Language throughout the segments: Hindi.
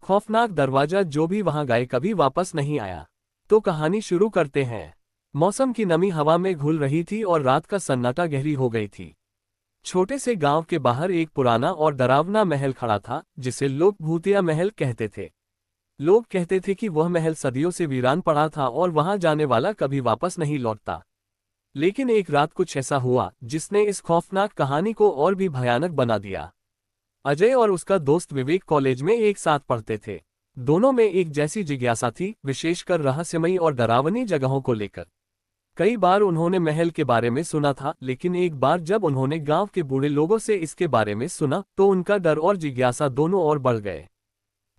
खौफनाक दरवाजा जो भी वहां गए कभी वापस नहीं आया। तो कहानी शुरू करते हैं। मौसम की नमी हवा में घुल रही थी और रात का सन्नाटा गहरी हो गई थी। छोटे से गांव के बाहर एक पुराना और डरावना महल खड़ा था, जिसे लोग भूतिया महल कहते थे। लोग कहते थे कि वह महल सदियों से वीरान पड़ा था और वहां जाने वाला कभी वापस नहीं लौटता। लेकिन एक रात कुछ ऐसा हुआ जिसने इस खौफनाक कहानी को और भी भयानक बना दिया। अजय और उसका दोस्त विवेक कॉलेज में एक साथ पढ़ते थे। दोनों में एक जैसी जिज्ञासा थी, विशेषकर रहस्यमयी और डरावनी जगहों को लेकर। कई बार उन्होंने महल के बारे में सुना था, लेकिन एक बार जब उन्होंने गांव के बूढ़े लोगों से इसके बारे में सुना तो उनका डर और जिज्ञासा दोनों और बढ़ गए।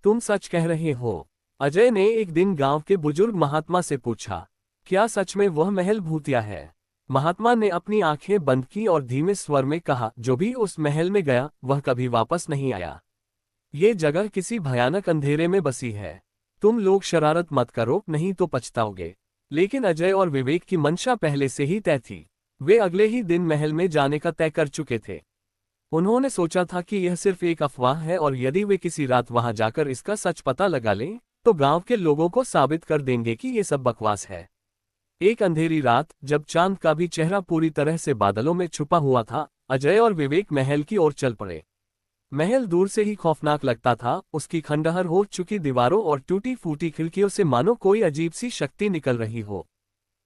तुम सच कह रहे हो? अजय ने एक दिन गांव के बुजुर्ग महात्मा से पूछा। क्या सच में वह महल भूतिया है? महात्मा ने अपनी आंखें बंद की और धीमे स्वर में कहा, जो भी उस महल में गया वह कभी वापस नहीं आया। ये जगह किसी भयानक अंधेरे में बसी है। तुम लोग शरारत मत करो, नहीं तो पछताओगे। लेकिन अजय और विवेक की मंशा पहले से ही तय थी। वे अगले ही दिन महल में जाने का तय कर चुके थे। उन्होंने सोचा था कि यह सिर्फ एक अफवाह है और यदि वे किसी रात वहां जाकर इसका सच पता लगा लें तो गांव के लोगों को साबित कर देंगे कि ये सब बकवास है। एक अंधेरी रात, जब चांद का भी चेहरा पूरी तरह से बादलों में छुपा हुआ था, अजय और विवेक महल की ओर चल पड़े। महल दूर से ही खौफनाक लगता था। उसकी खंडहर हो चुकी दीवारों और टूटी फूटी खिड़कियों से मानो कोई अजीब सी शक्ति निकल रही हो।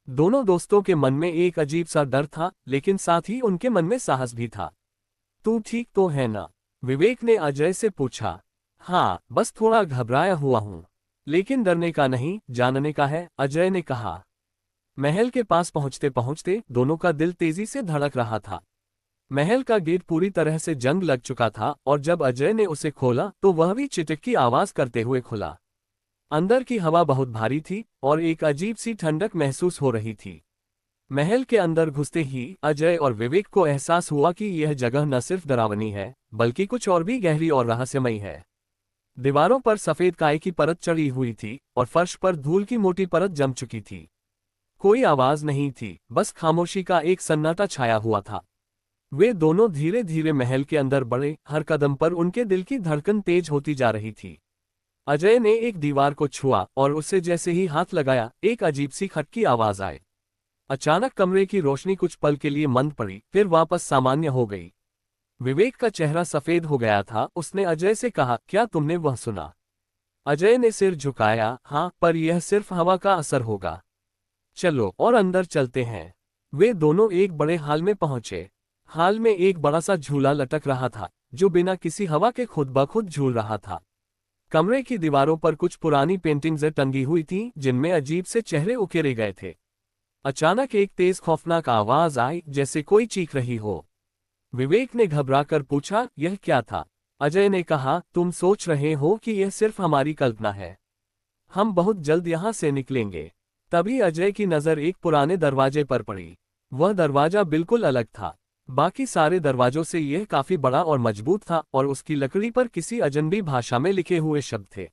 दोनों दोस्तों के मन में एक अजीब सा डर था, लेकिन साथ ही उनके मन में साहस भी था। तू ठीक तो है ना? विवेक ने अजय से पूछा। हाँ, बस थोड़ा घबराया हुआ हूं। लेकिन डरने का नहीं, जानने का है, अजय ने कहा। महल के पास पहुंचते पहुंचते दोनों का दिल तेजी से धड़क रहा था। महल का गेट पूरी तरह से जंग लग चुका था और जब अजय ने उसे खोला तो वह भी चिटक की आवाज करते हुए खुला। अंदर की हवा बहुत भारी थी और एक अजीब सी ठंडक महसूस हो रही थी। महल के अंदर घुसते ही अजय और विवेक को एहसास हुआ कि यह जगह न सिर्फ डरावनी है, बल्कि कुछ और भी गहरी और रहस्यमयी है। दीवारों पर सफेद काई की परत चढ़ी हुई थी और फर्श पर धूल की मोटी परत जम चुकी थी। कोई आवाज नहीं थी, बस खामोशी का एक सन्नाटा छाया हुआ था। वे दोनों धीरे धीरे महल के अंदर बढ़े। हर कदम पर उनके दिल की धड़कन तेज होती जा रही थी। अजय ने एक दीवार को छुआ और उसे जैसे ही हाथ लगाया, एक अजीब सी खटकी आवाज आई। अचानक कमरे की रोशनी कुछ पल के लिए मंद पड़ी, फिर वापस सामान्य हो गई। विवेक का चेहरा सफेद हो गया था। उसने अजय से कहा, क्या तुमने वह सुना? अजय ने सिर झुकाया। हाँ, पर यह सिर्फ हवा का असर होगा। चलो और अंदर चलते हैं। वे दोनों एक बड़े हॉल में पहुंचे। हॉल में एक बड़ा सा झूला लटक रहा था, जो बिना किसी हवा के खुद ब खुद झूल रहा था। कमरे की दीवारों पर कुछ पुरानी पेंटिंग्स टंगी हुई थीं, जिनमें अजीब से चेहरे उकेरे गए थे। अचानक एक तेज खौफनाक आवाज आई, जैसे कोई चीख रही हो। विवेक ने घबराकर पूछा, यह क्या था? अजय ने कहा, तुम सोच रहे हो कि यह सिर्फ हमारी कल्पना है। हम बहुत जल्द यहाँ से निकलेंगे। तभी अजय की नजर एक पुराने दरवाजे पर पड़ी। वह दरवाजा बिल्कुल अलग था। बाकी सारे दरवाजों से यह काफी बड़ा और मजबूत था और उसकी लकड़ी पर किसी अजनबी भाषा में लिखे हुए शब्द थे।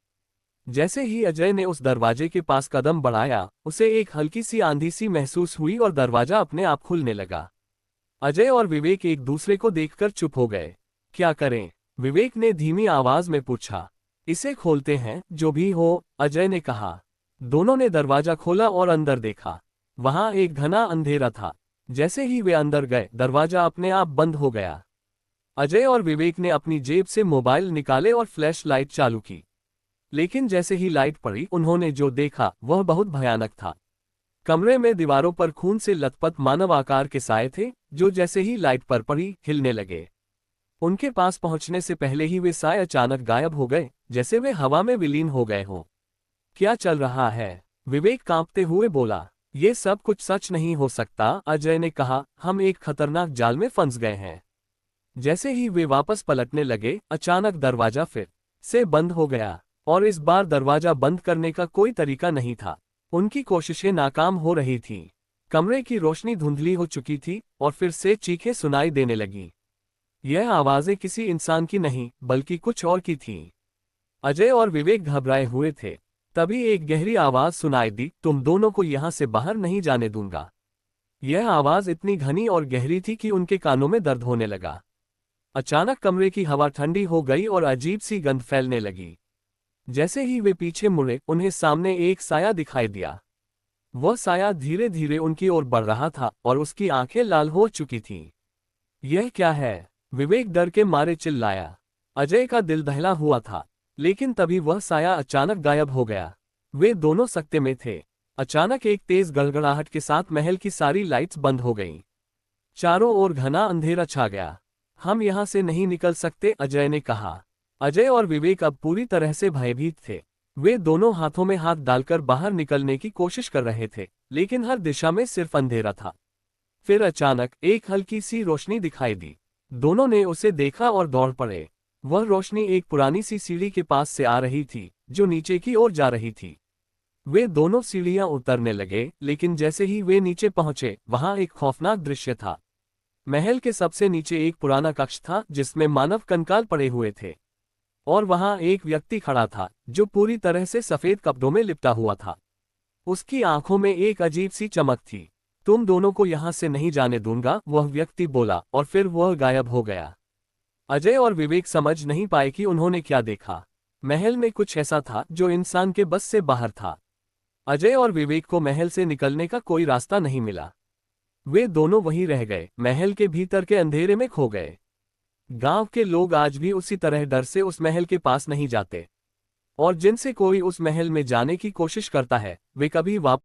जैसे ही अजय ने उस दरवाजे के पास कदम बढ़ाया, उसे एक हल्की सी आंधी सी महसूस हुई और दरवाजा अपने आप खुलने लगा। अजय और विवेक एक दूसरे को देखकर चुप हो गए। क्या करें? विवेक ने धीमी आवाज में पूछा। इसे खोलते हैं, जो भी हो, अजय ने कहा। दोनों ने दरवाजा खोला और अंदर देखा। वहां एक घना अंधेरा था। जैसे ही वे अंदर गए, दरवाजा अपने आप बंद हो गया। अजय और विवेक ने अपनी जेब से मोबाइल निकाले और फ्लैश लाइट चालू की। लेकिन जैसे ही लाइट पड़ी, उन्होंने जो देखा वह बहुत भयानक था। कमरे में दीवारों पर खून से लथपथ मानव आकार के साए थे, जो जैसे ही लाइट पर पड़ी हिलने लगे। उनके पास पहुंचने से पहले ही वे साए अचानक गायब हो गए, जैसे वे हवा में विलीन हो गए हों। क्या चल रहा है? विवेक कांपते हुए बोला। ये सब कुछ सच नहीं हो सकता, अजय ने कहा। हम एक खतरनाक जाल में फंस गए हैं। जैसे ही वे वापस पलटने लगे, अचानक दरवाजा फिर से बंद हो गया और इस बार दरवाजा बंद करने का कोई तरीका नहीं था। उनकी कोशिशें नाकाम हो रही थीं। कमरे की रोशनी धुंधली हो चुकी थी और फिर से चीखें सुनाई देने लगी। यह आवाजें किसी इंसान की नहीं, बल्कि कुछ और की थीं। अजय और विवेक घबराए हुए थे। तभी एक गहरी आवाज सुनाई दी, तुम दोनों को यहां से बाहर नहीं जाने दूंगा। यह आवाज इतनी घनी और गहरी थी कि उनके कानों में दर्द होने लगा। अचानक कमरे की हवा ठंडी हो गई और अजीब सी गंध फैलने लगी। जैसे ही वे पीछे मुड़े, उन्हें सामने एक साया दिखाई दिया। वह साया धीरे धीरे उनकी ओर बढ़ रहा था और उसकी आंखें लाल हो चुकी थीं। यह क्या है? विवेक डर के मारे चिल्लाया। अजय का दिल दहला हुआ था, लेकिन तभी वह साया अचानक गायब हो गया। वे दोनों सकते में थे। अचानक एक तेज गड़गड़ाहट के साथ महल की सारी लाइट्स बंद हो गईं। चारों ओर घना अंधेरा छा गया। हम यहां से नहीं निकल सकते, अजय ने कहा। अजय और विवेक अब पूरी तरह से भयभीत थे। वे दोनों हाथों में हाथ डालकर बाहर निकलने की कोशिश कर रहे थे, लेकिन हर दिशा में सिर्फ अंधेरा था। फिर अचानक एक हल्की सी रोशनी दिखाई दी। दोनों ने उसे देखा और दौड़ पड़े। वह रोशनी एक पुरानी सी सीढ़ी के पास से आ रही थी, जो नीचे की ओर जा रही थी। वे दोनों सीढ़ियां उतरने लगे, लेकिन जैसे ही वे नीचे पहुंचे, वहां एक खौफनाक दृश्य था। महल के सबसे नीचे एक पुराना कक्ष था, जिसमें मानव कंकाल पड़े हुए थे। और वहां एक व्यक्ति खड़ा था, जो पूरी तरह से सफेद कपड़ों में लिपटा हुआ था। उसकी आंखों में एक अजीब सी चमक थी। तुम दोनों को यहां से नहीं जाने दूंगा, वह व्यक्ति बोला, और फिर वह गायब हो गया। अजय और विवेक समझ नहीं पाए कि उन्होंने क्या देखा। महल में कुछ ऐसा था जो इंसान के बस से बाहर था। अजय और विवेक को महल से निकलने का कोई रास्ता नहीं मिला। वे दोनों वहीं रह गए, महल के भीतर के अंधेरे में खो गए। गांव के लोग आज भी उसी तरह डर से उस महल के पास नहीं जाते। और जिनसे कोई उस महल में जाने की कोशिश करता है, वे कभी वापस